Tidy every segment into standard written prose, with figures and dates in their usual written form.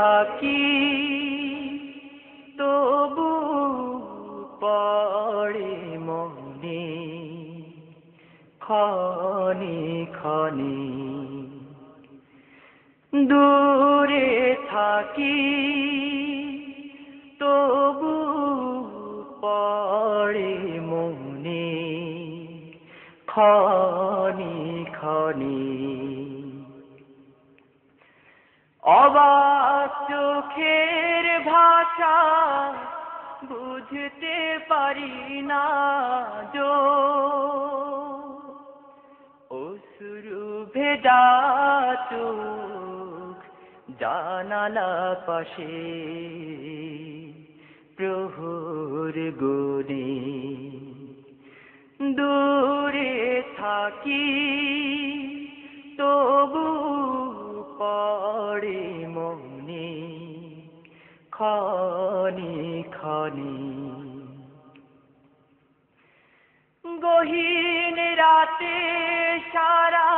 থাকি তবু পড়ে মনে ক্ষণে ক্ষণে। দূরে থাকি তবু পড়ে মনে ক্ষণে ক্ষণে। অবাক চোখের ভাষা বুঝতে পারি না যো, অশ্রু ভেজা চোখ জানালা পাশে প্রহর গুনে। দূরে থাকি তবু পড়ে মনে ক্ষণে ক্ষণে। গহীন রাতে সারা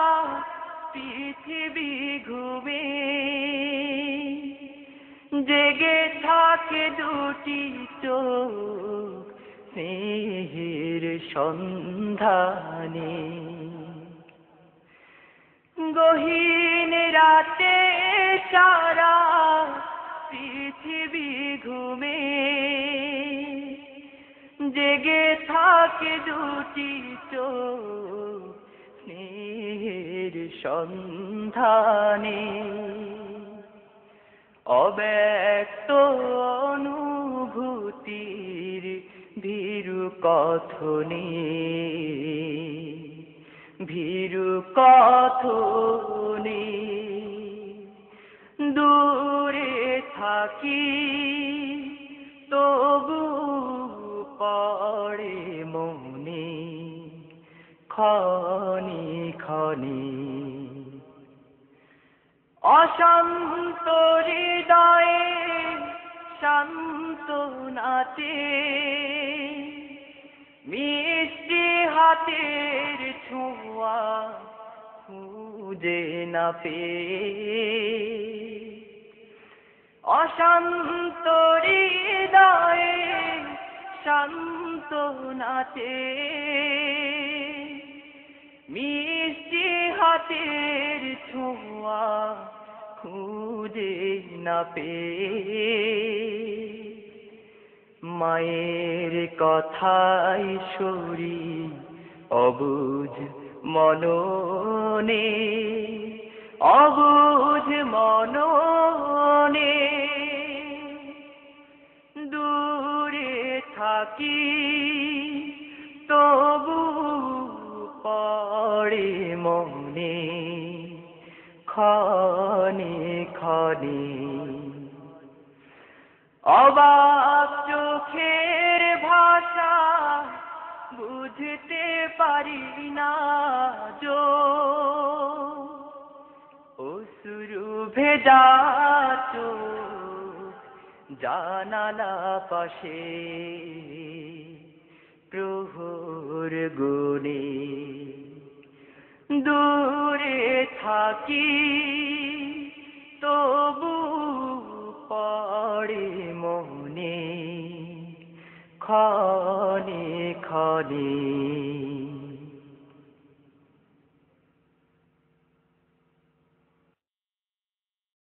পৃথিবী ঘুমে, জেগে থাকে দুটি চোখ স্নেহের সন্ধানে। গহীন রাতে সারা পৃথিবী ঘুমে, জেগে থাকে দুটি চোখ স্নেহের সন্ধানে। অব্যক্ত অনুভূতির ভীরু কথনে, ভীরু কথনে। দূরে থাকি তবু পড়ে মনে ক্ষণে ক্ষণে। অশান্ত হৃদয়ে সান্ত্বনাতে মিষ্টি হাতের ছোঁয়া খুঁজে না পেয়ে। অশান্ত হৃদয়ে সান্ত্বনাতে মিষ্টি হাতের ছোঁয়া খুঁজে না পেয়ে। মায়ের কথাই সরি অবুঝ মননে, অবুঝ মননে। দূরে থাকি তবু পড়ে মনে ক্ষণে ক্ষণে। অবাক চোখের ভাষা বুঝতে পারি না যো, অশ্রু ভেজা চোখ জানালা পাশে প্রহর গুনে। দূরে থাকি তবু পড়ে মনে ক্ষণে ক্ষণে।